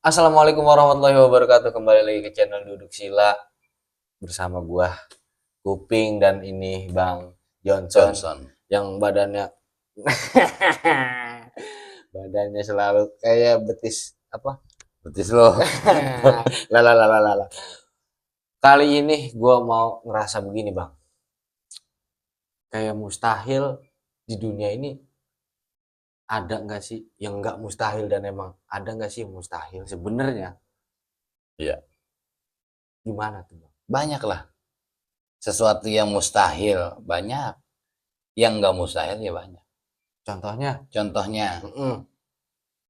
Assalamualaikum warahmatullahi wabarakatuh. Kembali lagi ke channel Duduk Sila bersama gua Kuping dan ini Bang Johnson, Johnson. yang badannya badannya selalu kayak betis apa? Betis lo. Lala. Kali ini gua mau ngerasa begini, Bang. Kayak mustahil di dunia ini ada nggak sih yang nggak mustahil, dan emang ada nggak sih yang mustahil sebenarnya? Iya. Gimana tuh, Bang? Banyak lah. Sesuatu yang mustahil banyak. Yang nggak mustahil ya banyak. Contohnya? Contohnya, Mm-mm.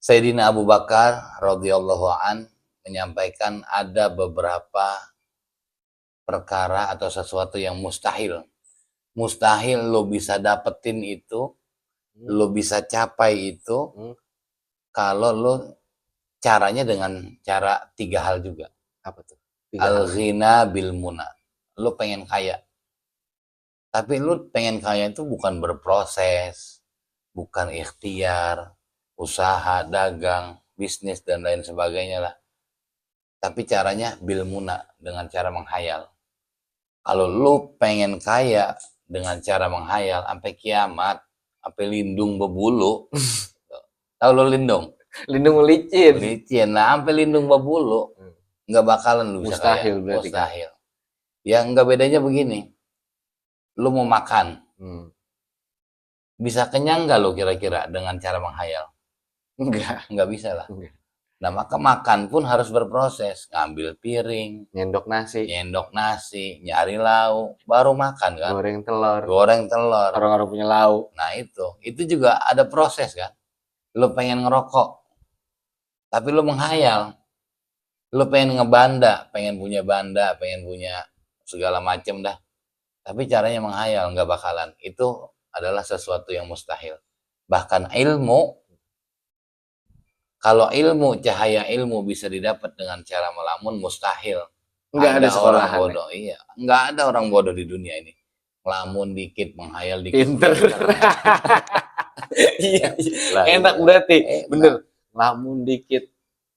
Sayyidina Abu Bakar radhiyallahu an menyampaikan ada beberapa perkara atau sesuatu yang mustahil. Mustahil lo bisa dapetin itu, lo bisa capai itu, kalau lo caranya dengan cara 3 hal juga. Apa tuh? 3 hal. Al-ghina bil muna. Lo pengen kaya. Tapi lu pengen kaya itu bukan berproses, bukan ikhtiar, usaha, dagang, bisnis, dan lain sebagainya lah. Tapi caranya bil muna, dengan cara menghayal. Kalau lu pengen kaya dengan cara menghayal, sampai kiamat, sampai lindung bebulu, tahu lu lindung? Lindung licin. Licin, nah sampai lindung bebulu, nggak bakalan lu bisa kaya. Mustahil berarti kan? Mustahil. Ya nggak, bedanya begini, lu mau makan, bisa kenyang nggak lo kira-kira dengan cara menghayal? Nggak bisa lah. Nah, maka makan pun harus berproses. Ngambil piring, Nyendok nasi, nyari lauk, baru makan kan. goreng telur. Orang-orang punya lauk. Nah itu juga ada proses kan. Lo pengen ngerokok, tapi lo menghayal. Lo pengen ngebanda, pengen punya segala macem dah. Tapi caranya menghayal, nggak bakalan. Itu adalah sesuatu yang mustahil. Bahkan ilmu, kalau cahaya ilmu bisa didapat dengan cara melamun, mustahil. Nggak ada orang sekolahan. bodoh, iya. Nggak ada orang bodoh di dunia ini. Melamun dikit, menghayal dikit. Pinter. Iya. Lah, Enak iya. berarti. Enak. Bener. Lamun dikit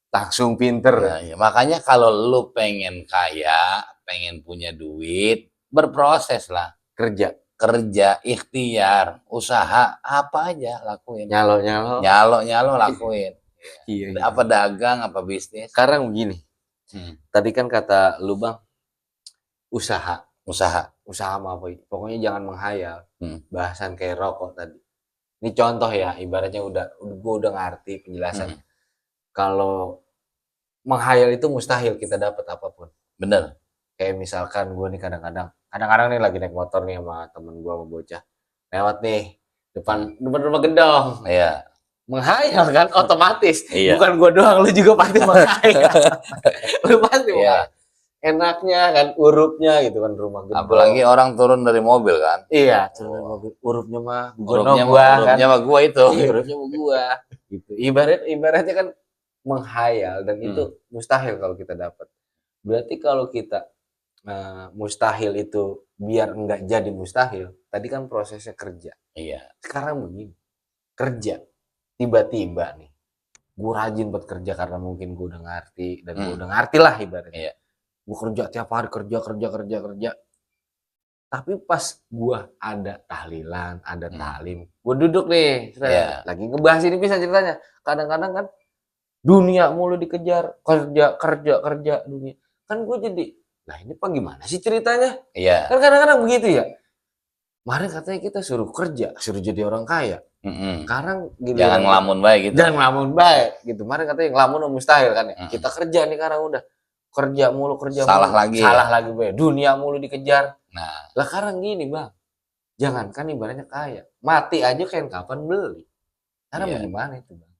langsung pinter. Nah, iya. Makanya kalau lu pengen kaya, pengen punya duit, berproses lah. Kerja, ikhtiar, usaha, apa aja lakuin. Nyalo lakuin. Iya. Apa dagang, apa bisnis. Sekarang begini. Tadi kan kata lu, Bang, usaha mah apa itu? Pokoknya jangan menghayal. Bahasan kayak rokok tadi. Ini contoh ya, ibaratnya gue udah ngerti penjelasan. Kalau menghayal itu mustahil kita dapat apapun. Bener. Kayak misalkan gue nih kadang-kadang nih lagi naik motor nih sama temen gue, sama bocah. Lewat nih depan rumah gedong. Iya. Menghayal kan otomatis. Iya. Bukan gue doang, lu juga pasti menghayal. Lu pasti menghayal. Enaknya kan urupnya gitu kan, rumah gedong. Apalagi orang turun dari mobil kan. Iya, turun dari mobil. Urupnya mah urupnya mah gua itu. Urupnya mah gua. Gitu. Ibaratnya kan menghayal, dan itu mustahil kalau kita dapat. Berarti kalau kita mustahil itu biar enggak jadi mustahil, tadi kan prosesnya kerja. Iya. Sekarang begini, kerja tiba-tiba nih gue rajin buat kerja karena mungkin gue udah ngerti, dan gue udah ngerti lah ibaratnya. Iya. Gue kerja tiap hari, kerja. Tapi pas gue ada tahlilan, ada taklim, gue duduk nih, lagi ngebahas ini, bisa ceritanya. Kadang-kadang kan dunia mulu dikejar, kerja dunia. Kan gue jadi, lah ini apa gimana sih ceritanya? Iya. Kan kadang-kadang begitu ya. Kemarin katanya kita suruh kerja, suruh jadi orang kaya. Sekarang jangan ngelamun baik gitu. Jangan ngelamun baik gitu. Kemarin katanya ngelamun mustahil kan ya. Kita kerja nih sekarang udah. Kerja mulu. Salah lagi. Be. Dunia mulu dikejar. Nah, lah sekarang gini, Bang. Jangankan ibaratnya kaya, mati aja kain kapan beli. Karena bagaimana itu, Bang?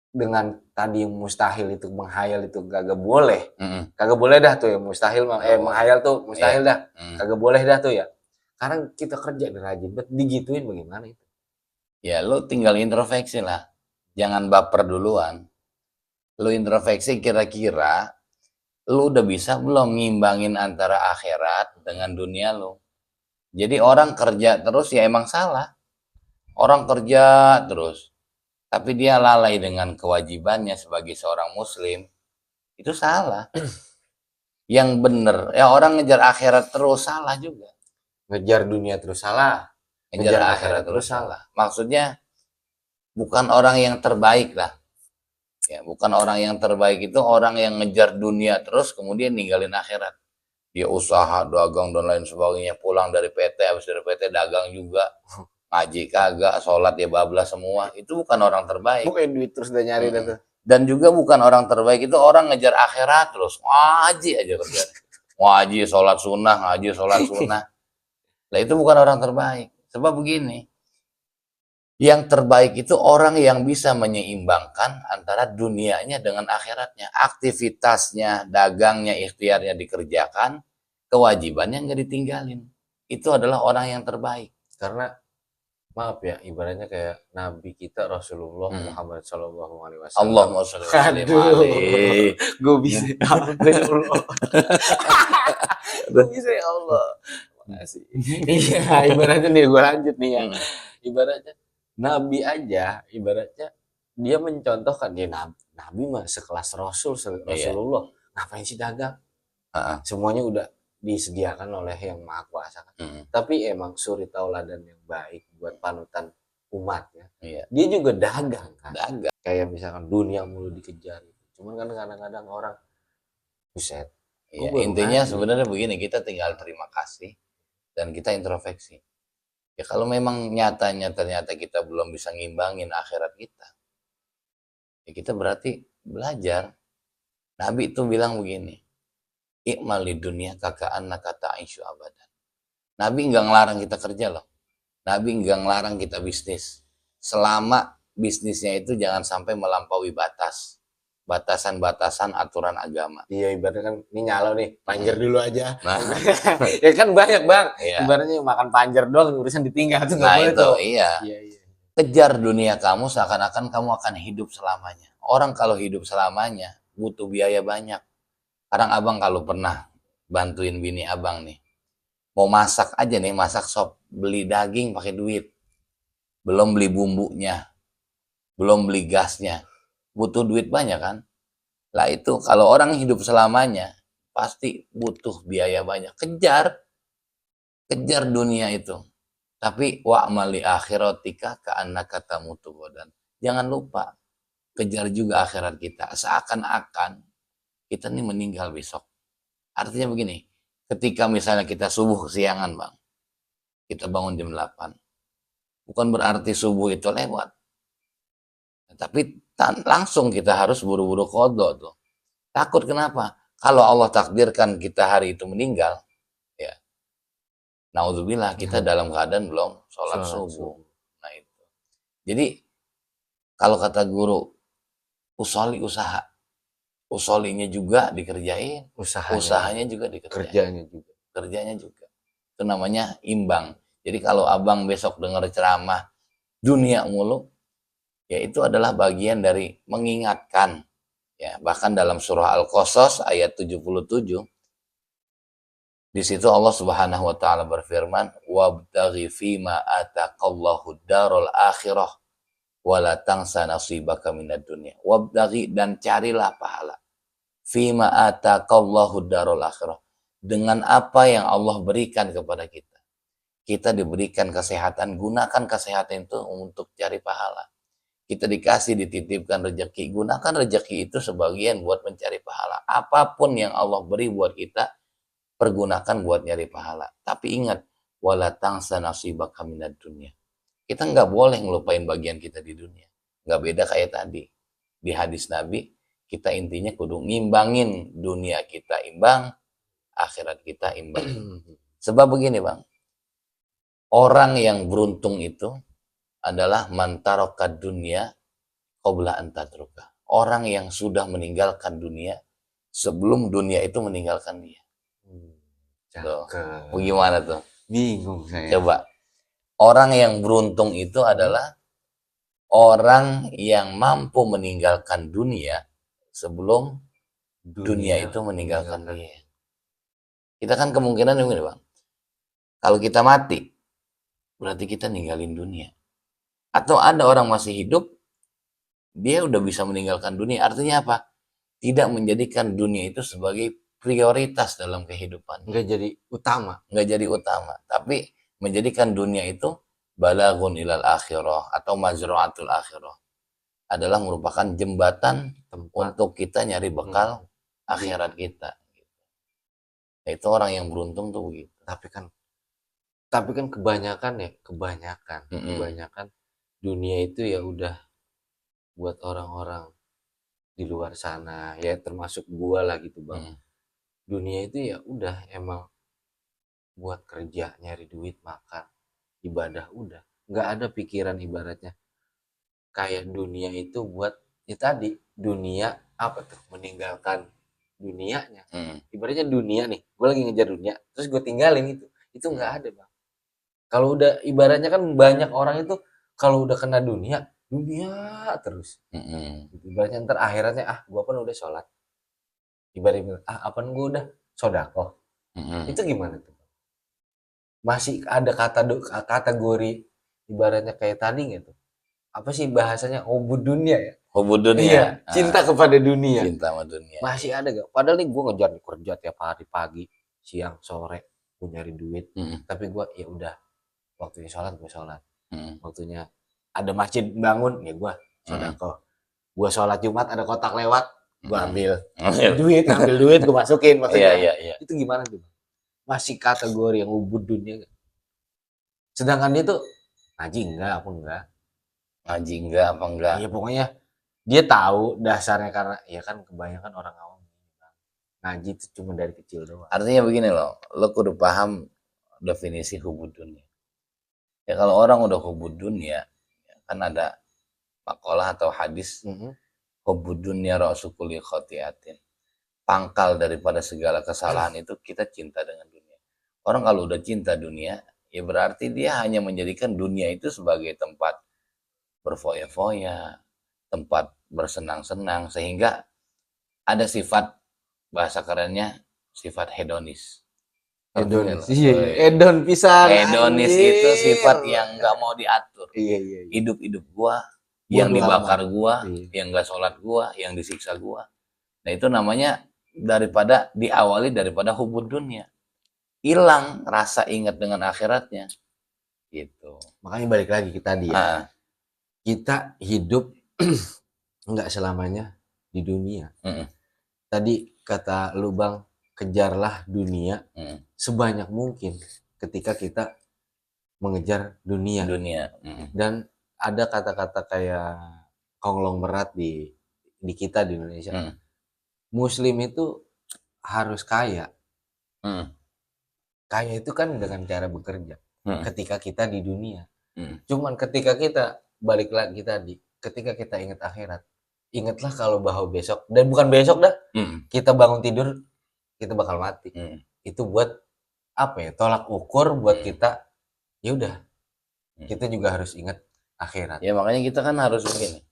Dengan tadi yang mustahil itu, menghayal itu kagak boleh. Kagak boleh dah tuh yang mustahil, menghayal tuh mustahil dah. Kagak boleh dah tuh ya. Sekarang kita kerja rajin, digituin bagaimana itu? Ya lu tinggal introspeksi lah. Jangan baper duluan. Lu introspeksi kira-kira lu udah bisa belum ngimbangin antara akhirat dengan dunia lu. Jadi orang kerja terus ya emang salah. Orang kerja terus. tapi dia lalai dengan kewajibannya sebagai seorang muslim, itu salah. Yang bener, ya orang ngejar akhirat terus salah juga. Ngejar dunia terus salah, Ngejar akhirat terus salah. Maksudnya bukan orang yang terbaik lah. Ya, bukan orang yang terbaik itu orang yang ngejar dunia terus kemudian ninggalin akhirat. Dia usaha, dagang dan lain sebagainya, pulang dari PT, habis dari PT dagang juga, ngaji kagak, sholat ya bablas semua. Itu bukan orang terbaik. Pokoknya duit terus udah nyari dah tuh. Dan juga bukan orang terbaik itu orang ngejar akhirat terus ngaji aja kerja. Ngaji, sholat sunnah, ngaji, sholat sunnah. Nah itu bukan orang terbaik. Sebab begini, yang terbaik itu orang yang bisa menyeimbangkan antara dunianya dengan akhiratnya. Aktivitasnya, dagangnya, ikhtiarnya dikerjakan, kewajibannya nggak ditinggalin. Itu adalah orang yang terbaik. Karena maaf ya, ibaratnya kayak Nabi kita Rasulullah Muhammad Shallallahu Alaihi Wasallam. Allahumma sholli alaihi. Aduh, gue bisa ya Allah. Gue bisa ya Allah. Makasih. Iya, ibaratnya nih gue lanjut nih ya. Ibaratnya Nabi aja, ibaratnya dia mencontohkan dia Nabi mah sekelas Rasulullah. Ngapain sih dagang? Semuanya udah disediakan oleh yang Maha Kuasa kan. Tapi emang suri tauladan yang baik buat panutan umatnya. Dia juga dagang kan. Kayak misalkan dunia mulu dikejar. Cuman kan kadang-kadang orang buset. Ya, intinya sebenarnya begini, kita tinggal terima kasih dan kita introspeksi. Ya kalau memang nyatanya ternyata kita belum bisa ngimbangin akhirat kita, ya kita berarti belajar. Nabi itu bilang begini, ikmal di dunia kaka'annaka ta'isyu abadan. Nabi enggak ngelarang kita kerja loh. Nabi enggak ngelarang kita bisnis. Selama bisnisnya itu jangan sampai melampaui batasan-batasan aturan agama. Iya, ibaratnya kan ini nyalo nih, panjer dulu aja. Nah. Ya kan banyak bang, ibaratnya makan panjer doang urusan ditinggal. Nah itu tuh. Iya. Kejar dunia kamu seakan-akan kamu akan hidup selamanya. Orang kalau hidup selamanya butuh biaya banyak. Kadang abang kalau pernah bantuin bini abang nih, mau masak aja nih, masak sop, beli daging pakai duit, belum beli bumbunya, belum beli gasnya, butuh duit banyak kan? Lah itu kalau orang hidup selamanya pasti butuh biaya banyak. Kejar dunia itu. Tapi wa'mali akhiratika ka'annaka tamutu ghadan. Jangan lupa kejar juga akhirat kita. Seakan-akan kita nih meninggal besok. Artinya begini, ketika misalnya kita subuh kesiangan bang, kita bangun jam 8. Bukan berarti subuh itu lewat. Tapi langsung kita harus buru-buru qadha tuh. Takut kenapa? Kalau Allah takdirkan kita hari itu meninggal, ya naudzubillah kita dalam keadaan belum sholat subuh. Nah itu. Jadi kalau kata guru, usoli usaha. Usolinya juga dikerjain, usahanya juga dikerjain. Kerjanya juga. Itu namanya imbang. Jadi kalau abang besok dengar ceramah dunia mulu, ya itu adalah bagian dari mengingatkan. Ya, bahkan dalam surah Al-Qasas ayat 77, di situ Allah Subhanahu wa taala berfirman, "Wabtaghi fima ataqallahu darul akhirah wala tansa nasibaka minad dunya." Wabtaghi, dan carilah pahala. Fima ataqallahu darul akhirah. Dengan apa yang Allah berikan kepada kita. Kita diberikan kesehatan, gunakan kesehatan itu untuk cari pahala. Kita dikasih, dititipkan rezeki, gunakan rezeki itu sebagian buat mencari pahala. Apapun yang Allah beri buat kita, pergunakan buat nyari pahala. Tapi ingat, wala tansa nasibaka minad dunya. Kita nggak boleh ngelupain bagian kita di dunia. Nggak beda kayak tadi. Di hadis Nabi, kita intinya kudu ngimbangin dunia kita imbang, akhirat kita imbang. Sebab begini bang, orang yang beruntung itu adalah mantarokad dunia qabla an tatruka. Orang yang sudah meninggalkan dunia sebelum dunia itu meninggalkan dia. Tuh, bagaimana tuh? Bingung saya. Coba. Orang yang beruntung itu adalah orang yang mampu meninggalkan dunia sebelum dunia itu meninggalkan dia. Kita kan kemungkinan begini bang. Kalau kita mati, berarti kita ninggalin dunia. Atau ada orang masih hidup, dia udah bisa meninggalkan dunia. Artinya apa? Tidak menjadikan dunia itu sebagai prioritas dalam kehidupan. Nggak jadi utama. Nggak jadi utama. Tapi menjadikan dunia itu balagun ilal akhirah atau mazra'atul akhirah. Adalah merupakan jembatan Tempat. untuk kita nyari bekal akhirat kita. Nah, itu orang yang beruntung tuh begitu. Tapi kan kebanyakan dunia itu ya udah buat orang-orang di luar sana, ya termasuk gua lah gitu bang. Dunia itu ya udah emang buat kerja, nyari duit, makan, ibadah, udah nggak ada pikiran ibaratnya kayak dunia itu buat ya tadi dunia apa tuh meninggalkan dunianya. Ibaratnya dunia nih, gue lagi ngejar dunia terus gue tinggalin itu nggak ada bang. Kalau udah ibaratnya kan banyak orang itu kalau udah kena dunia terus. Ibaratnya ntar akhiratnya gue kan udah sholat, ibaratnya apa gue udah sodako. Itu gimana tuh? Masih ada kategori ibaratnya kayak tadi nggak tuh? Apa sih bahasanya hubud dunia ya? Hubud dunia. Iya, cinta kepada dunia. Cinta sama dunia. Masih ada gak? Padahal nih gue ngejar kerja tiap hari, pagi, siang, sore, gue nyari duit. Tapi gue ya udah, waktunya sholat gue sholat. Waktunya ada masjid bangun ya gue sodako. Gue sholat Jumat ada kotak lewat, gue ambil duit gue masukin. Maksudnya Iya. itu gimana tuh? Masih kategori yang hubud dunia gak? Sedangkan dia tuh ngaji enggak apa enggak? Ngaji enggak apa enggak? Iya pokoknya dia tahu dasarnya karena ya kan kebanyakan orang awam ngaji itu cuma dari kecil doang. Artinya begini loh, lo kudu paham definisi hubud dunia. Ya kalau orang udah hubud dunia, kan ada makalah atau hadis hubud dunia ra'su kulli khati'atin. Pangkal daripada segala kesalahan itu kita cinta dengan dunia. Orang kalau udah cinta dunia, ya berarti dia hanya menjadikan dunia itu sebagai tempat berfoya-foya, tempat bersenang-senang, sehingga ada sifat, bahasa kerennya sifat hedonis. Hedon pisan. Hedonis itu sifat yang nggak mau diatur. Iya. Hidup gua, yang dibakar gua, yang nggak sholat gua, yang disiksa gua. Nah itu namanya diawali daripada hubud dunia. Hilang rasa ingat dengan akhiratnya. Gitu. Makanya balik lagi kita dia. Kita hidup nggak selamanya di dunia. Tadi kata lu bang, kejarlah dunia sebanyak mungkin ketika kita mengejar dunia. Dan ada kata-kata kayak konglomerat di kita di Indonesia. Muslim itu harus kaya. Kaya itu kan dengan cara bekerja. Ketika kita di dunia. Cuman ketika kita balik lagi tadi, ketika kita ingat akhirat, ingatlah kalau bahwa besok, dan bukan besok dah, kita bangun tidur kita bakal mati. Itu buat apa ya? Tolak ukur buat kita. Ya udah, kita juga harus ingat akhirat. Ya makanya kita kan harus begini.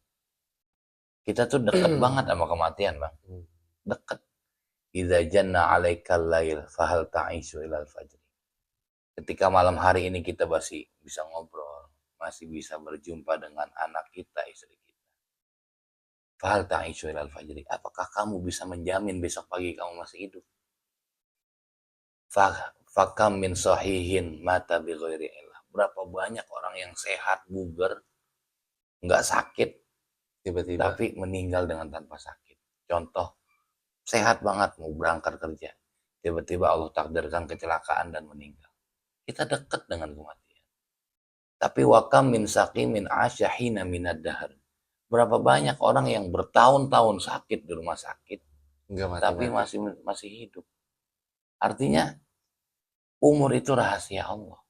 Kita tuh dekat banget sama kematian bang. Dekat. Idza janna 'alaikal lail fahal ta'ishu ilal fajr. Ketika malam hari ini kita masih bisa ngobrol, masih bisa berjumpa dengan anak kita, istri kita. Fahal ta'ishu ilal fajr. Apakah kamu bisa menjamin besok pagi kamu masih hidup? Fakam min sahihin mata bi ghairi illah. Berapa banyak orang yang sehat, bugar, nggak sakit, tiba-tiba tapi meninggal dengan tanpa sakit. Contoh, sehat banget mau berangkat kerja, tiba-tiba Allah takdirkan kecelakaan dan meninggal. Kita dekat dengan kematian. Tapi wakam min saqimin asyahina minad dahar. Berapa banyak orang yang bertahun-tahun sakit di rumah sakit, tapi masih hidup. Artinya umur itu rahasia Allah.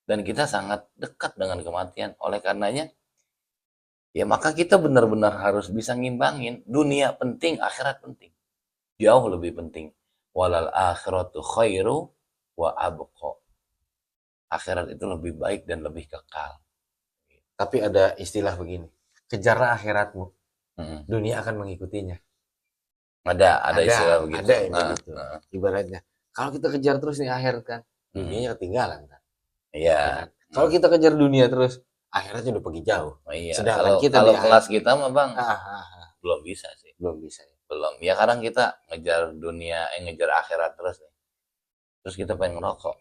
Dan kita sangat dekat dengan kematian. Oleh karenanya, ya maka kita benar-benar harus bisa ngimbangin. Dunia penting, akhirat penting. Jauh lebih penting. Walal akhiratu khairu wa abqa. Akhirat itu lebih baik dan lebih kekal. Tapi ada istilah begini. Kejarlah akhiratmu. Dunia akan mengikutinya. Ada istilah begitu. Ada yang begitu. Ibaratnya. Kalau kita kejar terus nih akhirat kan, dunianya ketinggalan kan. Iya. Kalau kita kejar dunia terus, akhiratnya udah pergi jauh. Oh, iya. Sedangkan Kalau kita kalau di kelas kita mah Bang ah, ah, ah, belum bisa sih. belum bisa. Belum. Ya kadang kita ngejar dunia, ngejar akhirat terus nih. Terus kita pengen ngerokok.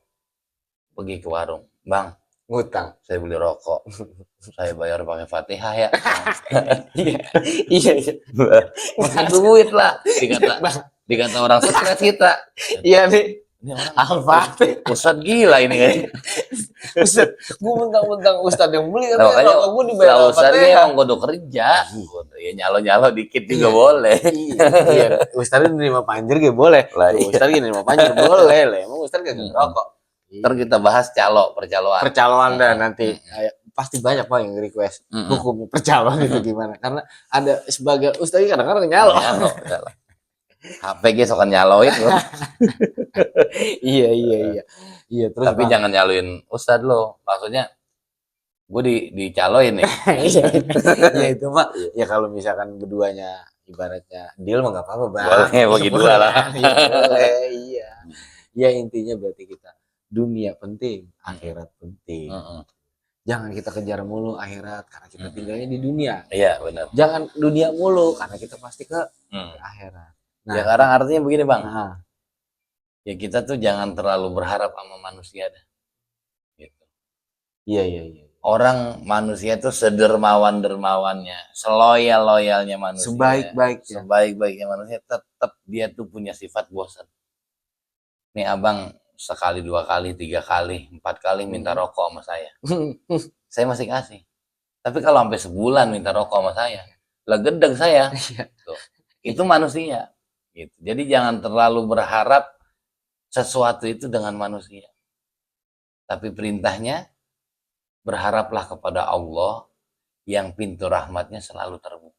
Pergi ke warung. Bang, Ngutang. saya beli rokok. Saya bayar pakai Fatihah ya. Iya, iya, iya. Pakai duit lah. Dikata orang stres kita. Iya nih. Ini orang Al-Fatih. Ustadz gila ini kan. Ustaz, gue mentang-mentang Ustadz yang beli Nah, makanya rokok gue dibayar lah Ustadz Al-Fatihah. emang kudu kerja. Ya nyalo-nyalo dikit juga boleh. Iya, Ustadz nerima panjer gak boleh. Lah, iya. Ustadz nerima panjer boleh lah. Emang Ustadz gak ngerokok. Ntar kita bahas percaloan. Percaloan dah nanti. Pasti banyak Pak yang request hukum percaloan itu gimana. Karena ada sebagian Ustadz kadang-kadang nyalo. HPG sokan nyaloin loh. Iya. Terus Tapi Bang, jangan nyaluin Ustadz lo. Maksudnya gue dicaloin nih. ya itu Pak. Ya kalau misalkan keduanya ibaratnya deal mah gak apa-apa Bang. Boleh bagi dua lah. Ya, boleh, iya. Ya intinya berarti kita dunia penting, akhirat penting. Jangan kita kejar mulu akhirat karena kita tinggalnya di dunia. Iya benar. Jangan dunia mulu karena kita pasti ke akhirat. Nah, ya sekarang artinya begini Bang. Nah, Ya kita tuh jangan terlalu berharap sama manusia dah. Gitu. Iya. Orang manusia tuh sedermawan-dermawannya, seloyal-loyalnya manusia. Sebaik-baiknya manusia tetap dia tuh punya sifat bosan. Nih Abang sekali, 2 kali, 3 kali, 4 kali minta rokok sama saya. Saya masih kasih. Tapi kalau sampai sebulan minta rokok sama saya, lah gedeg saya. Tuh. Itu manusia. Gitu. Jadi jangan terlalu berharap sesuatu itu dengan manusia. Tapi perintahnya berharaplah kepada Allah yang pintu rahmatnya selalu terbuka.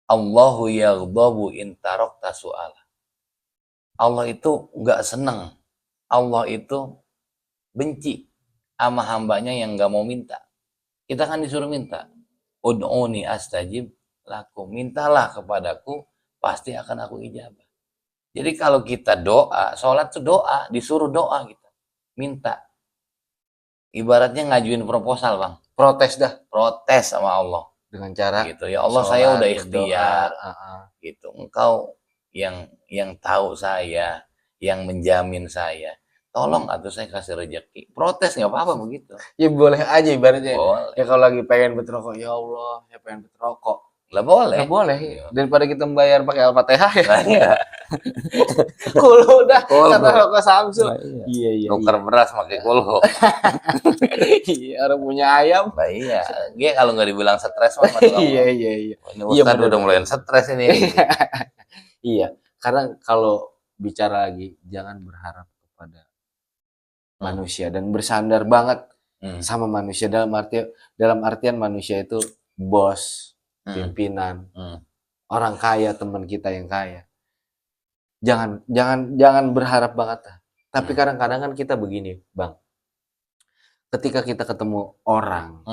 Allahu yaghdabu in tarakta su'ala. Allah itu enggak senang. Allah itu benci sama hambanya yang enggak mau minta. Kita kan disuruh minta. Ud'uni astajib lakum. Mintalah kepadaku, pasti akan aku ijabah. Jadi kalau kita doa, sholat itu doa, disuruh doa kita. Minta. Ibaratnya ngajuin proposal Bang. protes sama Allah. dengan cara Gitu. Ya Allah, sholat, saya udah ikhtiar. berdoa. Gitu. Engkau yang tahu saya, yang menjamin saya. Tolong atuh saya kasih rezeki. Protes nggak apa-apa begitu. Ya boleh aja ibaratnya. Boleh. Ya kalau lagi pengen berrokok, ya Allah, saya pengen berrokok. Lah boleh. Nggak boleh. Daripada kita membayar pakai Al-Fatihah ya. Nah, iya. Kulo udah Kulhu. kata rokok Samsul. Nah, Iya. Nuker beras pakai kulhu. Iya, orang punya ayam. Nah, iya. Dia kalau nggak dibilang stres mah. Iya. Ini Ustadz udah mulai stres ini. Iya, karena kalau bicara lagi jangan berharap kepada manusia dan bersandar banget sama manusia dalam artian manusia itu bos, pimpinan, orang kaya, teman kita yang kaya. Jangan berharap banget lah. Tapi kadang-kadang kan kita begini, Bang. Ketika kita ketemu orang,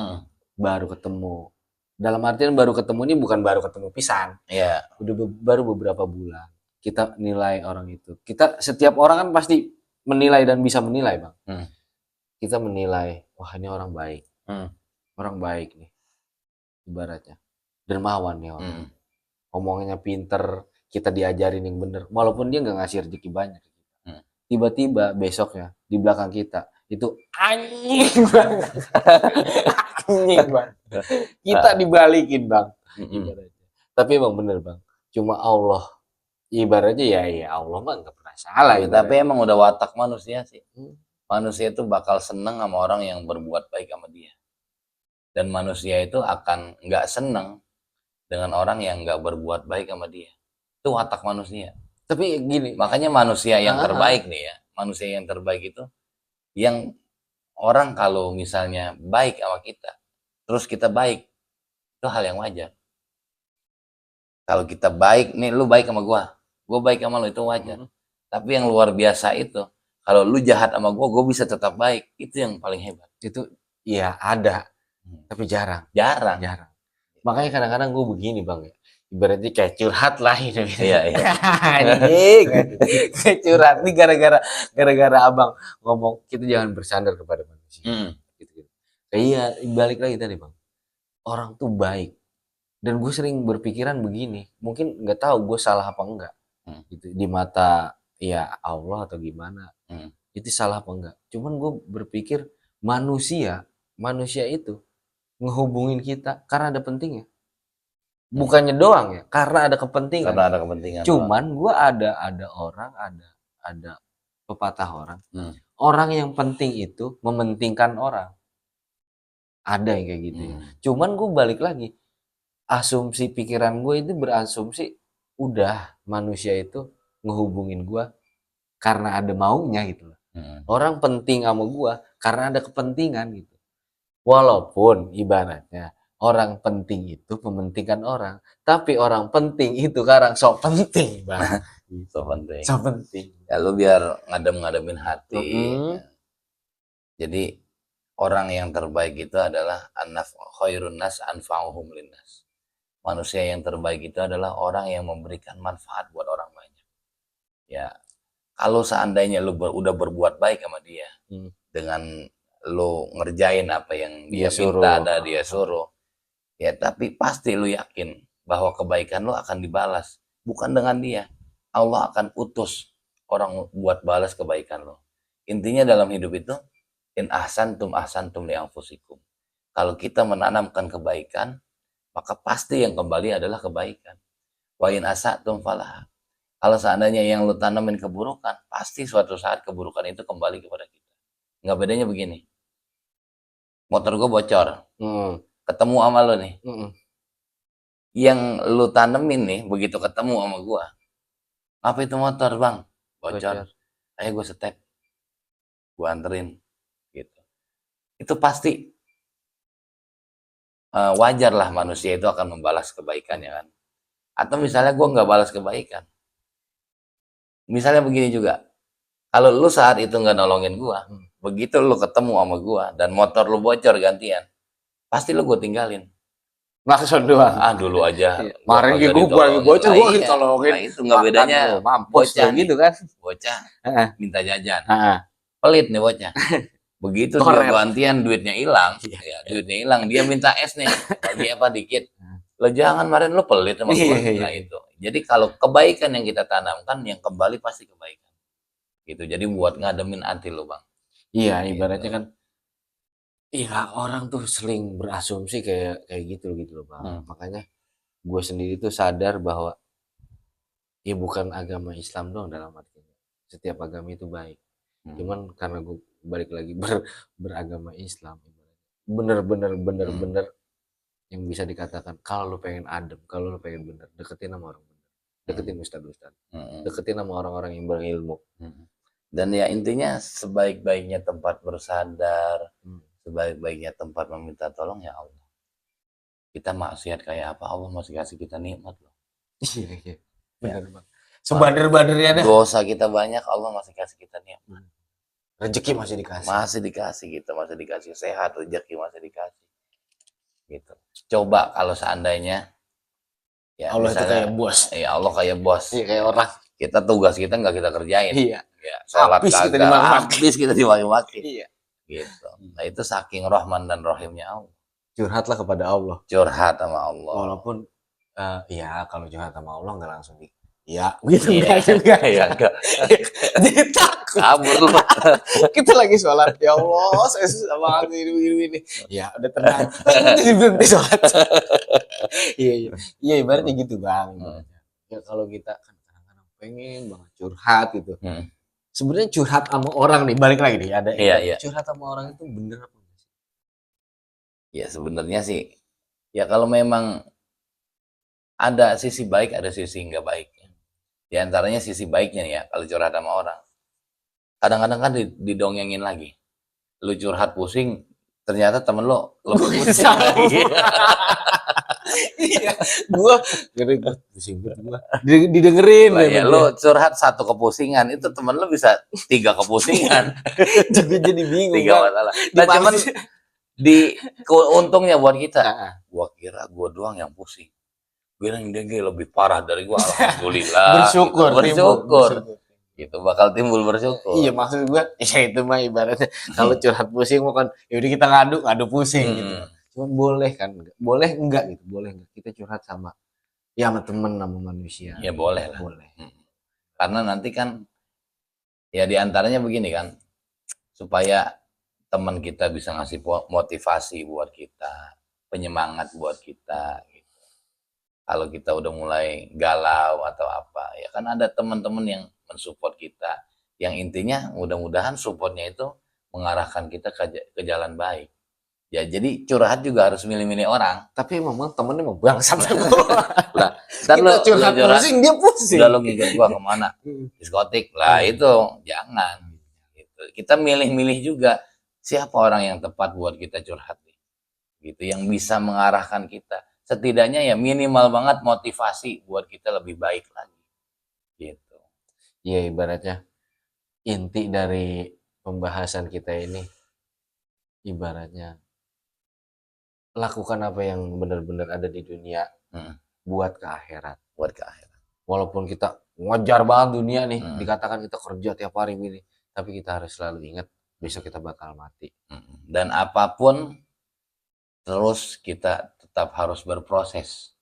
baru ketemu. Dalam artian baru ketemu ini bukan baru ketemu pisan. Iya. Udah baru beberapa bulan. Kita nilai orang itu. Kita setiap orang kan pasti menilai dan bisa menilai, Bang. Kita menilai, wah ini orang baik. Orang baik nih. Ibaratnya. Dermawan nih orang. Omongnya pinter, kita diajarin yang bener. Walaupun dia nggak ngasih rezeki banyak. Tiba-tiba besoknya di belakang kita itu anjing banget. Anjing banget. Kita dibalikin Bang. Ibaratnya. Tapi emang bener Bang. Cuma Allah. Ibaratnya ya Allah mah nggak pernah salah. Tapi emang udah watak manusia sih. Manusia itu bakal seneng sama orang yang berbuat baik sama dia. Dan manusia itu akan nggak seneng dengan orang yang nggak berbuat baik sama dia. Itu watak manusia. Tapi gini. Makanya manusia yang terbaik nih ya. Manusia yang terbaik itu yang orang kalau misalnya baik sama kita, terus kita baik, itu hal yang wajar. Kalau kita baik, nih lu baik sama gue baik sama lu, itu wajar. Tapi yang luar biasa itu, kalau lu jahat sama gue bisa tetap baik, itu yang paling hebat. Itu ya ada, tapi jarang. Makanya kadang-kadang gue begini Bang ya. Ibaratnya kayak curhat lah ini. Iya. Anjing. Kayak curhat nih gara-gara Abang ngomong kita jangan bersandar kepada manusia. Gitu. Iya, balik lagi tadi Bang. Orang tuh baik. Dan gue sering berpikiran begini, mungkin nggak tahu gue salah apa enggak. Hmm. Gitu. Di mata ya Allah atau gimana. Hmm. Itu salah apa enggak. Cuman gue berpikir manusia itu ngehubungin kita karena ada pentingnya. Bukannya doang ya, karena ada kepentingan. Karena ada kepentingan. Cuman gue ada orang, ada pepatah orang. Orang yang penting itu mementingkan orang. Ada yang kayak gitu ya. Cuman gue balik lagi, asumsi pikiran gue itu berasumsi udah manusia itu ngehubungin gue karena ada maunya gitu loh. Orang penting sama gue karena ada kepentingan gitu. Walaupun ibaratnya orang penting itu mementingkan orang, tapi orang penting itu sekarang sok penting Bang. So penting. Sok penting. Ya lu biar ngadem-ngademin hati. Ya. Jadi orang yang terbaik itu adalah khairun nas anfa'uhum linnas. Manusia yang terbaik itu adalah orang yang memberikan manfaat buat orang banyak. Ya, kalau seandainya lu udah berbuat baik sama dia, dengan lu ngerjain apa yang dia minta, dia suruh, ya tapi pasti lu yakin bahwa kebaikan lu akan dibalas. Bukan dengan dia, Allah akan utus orang buat balas kebaikan lu. Intinya dalam hidup itu, in ahsantum li anfusikum. Kalau kita menanamkan kebaikan, maka pasti yang kembali adalah kebaikan. Wa in asatum falah. Kalau seandainya yang lu tanamin keburukan, pasti suatu saat keburukan itu kembali kepada kita. Nggak bedanya begini. Motor gue bocor. Ketemu sama lu nih. Yang lu tanemin nih, begitu ketemu sama gue. Apa itu motor bang? Bocor. Ayo gue setek. Gue anterin. Gitu. Itu pasti wajar lah manusia itu akan membalas kebaikannya kan. Atau misalnya gue nggak balas kebaikan. Misalnya begini juga. Kalau lu saat itu nggak nolongin gue, begitu lu ketemu sama gue dan motor lu bocor gantian, pasti lu gue tinggalin. Maksud doang. Dulu aja. Kemarin gue lagi bocor, gue ditolongin. Nah, itu nggak bedanya. Bocah gitu kan. Bocah minta jajan. Pelit nih bocah. Begitu dia gantian duitnya hilang, ya duitnya hilang, dia minta es nih, bagi apa dikit. Lo jangan kemarin lo pelit sama gue. Nah itu. Jadi kalau kebaikan yang kita tanamkan, yang kembali pasti kebaikan. Gitu. Jadi buat ngademin hati lo bang. Iya, ibaratnya kan. Iya, orang tuh sering berasumsi kayak gitu loh bang. Makanya gue sendiri tuh sadar bahwa ya bukan agama Islam dong dalam artinya. Setiap agama itu baik. Cuman karena gue balik lagi beragama Islam, bener-bener yang bisa dikatakan kalau lu pengen adem, kalau lu pengen bener, deketin sama orang bener, deketin ustad, deketin sama orang-orang yang berilmu. Dan ya intinya sebaik-baiknya tempat bersandar, sebaik-baiknya tempat meminta tolong ya Allah. Kita maksiat kayak apa, Allah masih kasih kita nikmat loh. Iya, benar bang. Sebader-badernya dah. Dosa kita banyak, Allah masih kasih kita nikmat. Rezeki masih dikasih. Masih dikasih gitu, masih dikasih sehat, rezeki masih dikasih. Gitu. Coba kalau seandainya ya Allah misalnya, itu kayak bos. Ya Allah kayak bos. Iya, kayak orang. Kita tugas kita nggak kita kerjain. Iya. Ya, sholat kagak, habis kita dimaki-maki. Iya. Gitu. Nah itu saking Rahman dan Rahimnya Allah. Curhatlah kepada Allah. Curhat sama Allah. Walaupun ya kalau curhat sama Allah nggak langsung ya gitu enggak juga ya enggak. Jadi takut kabur lu. Kita lagi sholat, ya Allah saya susah banget ini. Ya udah tenang. Jadi berhenti sholat. Iya ibaratnya gitu bang. Ya kalau kita kan kadang-kadang pengen banget curhat gitu. Sebenarnya curhat sama orang nih, balik lagi nih ada. Iya. Curhat sama orang itu bener apa enggak sih? Ya sebenarnya sih ya kalau memang ada sisi baik, ada sisi nggak baiknya. Di antaranya sisi baiknya ya, kalau curhat sama orang. Kadang-kadang kan didongengin lagi. Lu curhat pusing, ternyata temen lo lebih pusing lagi. Iya, gua pusing gua. Didengerin. Ya, lo curhat satu kepusingan, itu temen lo bisa 3 kepusingan. Jadi bingung. 3 masalah. Nah, cuman untungnya buat kita. Gua kira gua doang yang pusing. Gue yang dengue lebih parah dari gua, alhamdulillah. Bersyukur. gitu, bakal timbul bersyukur. Iya, maksud gua ya itu mah ibaratnya kalau curhat pusing mah kan ya udah kita ngadu pusing gitu. Cuman boleh kan, boleh enggak gitu, boleh enggak kita curhat sama ya sama temen sama manusia. Ya boleh lah. Boleh. Karena nanti kan ya diantaranya begini kan, supaya teman kita bisa ngasih motivasi buat kita, penyemangat buat kita gitu. Kalau kita udah mulai galau atau apa, ya kan ada teman-teman yang mensupport kita. Yang intinya mudah-mudahan supportnya itu mengarahkan kita ke jalan baik. Ya jadi curhat juga harus milih-milih orang. Tapi memang temennya mau bangsat. Lah, ntar Kita curhat pusing, dia pusing. udah lo ngikut gua kemana? Diskotik. Lah itu jangan. Gitu. Kita milih-milih juga siapa orang yang tepat buat kita curhat nih. Gitu, yang bisa mengarahkan kita. Setidaknya ya minimal banget motivasi buat kita lebih baik lagi. Gitu. Iya, ibaratnya inti dari pembahasan kita ini ibaratnya lakukan apa yang benar-benar ada di dunia buat ke akhirat. Buat ke akhirat. Walaupun kita ngejar banget dunia nih, dikatakan kita kerja tiap hari ini, tapi kita harus selalu ingat besok kita bakal mati. Dan apapun terus kita tetap harus berproses.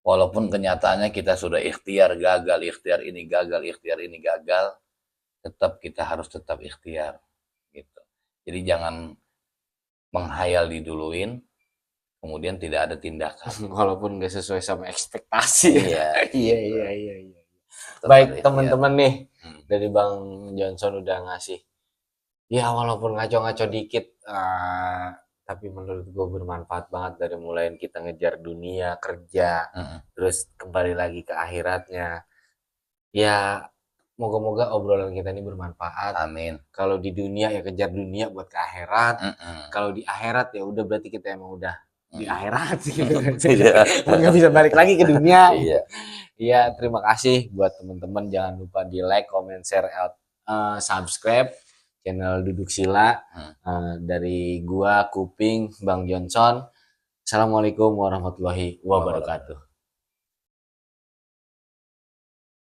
Walaupun kenyataannya kita sudah ikhtiar gagal, ikhtiar ini gagal, tetap kita harus tetap ikhtiar gitu. Jadi jangan menghayal diduluin, kemudian tidak ada tindakan. Walaupun gak sesuai sama ekspektasi. Iya. Iya. Baik teman-teman nih, dari Bang Johnson udah ngasih. Ya walaupun ngaco-ngaco dikit, tapi menurut gue bermanfaat banget dari mulai kita ngejar dunia, kerja, terus kembali lagi ke akhiratnya. Ya moga-moga obrolan kita ini bermanfaat. Amin. Kalau di dunia ya kejar dunia buat ke akhirat. Kalau di akhirat ya udah berarti kita emang udah di akhirat gitu. Nggak bisa balik lagi ke dunia. Iya, terima kasih buat teman-teman. Jangan lupa di like, comment, share, subscribe channel Duduk Sila dari gua Kuping Bang Johnson. Assalamualaikum warahmatullahi wabarakatuh.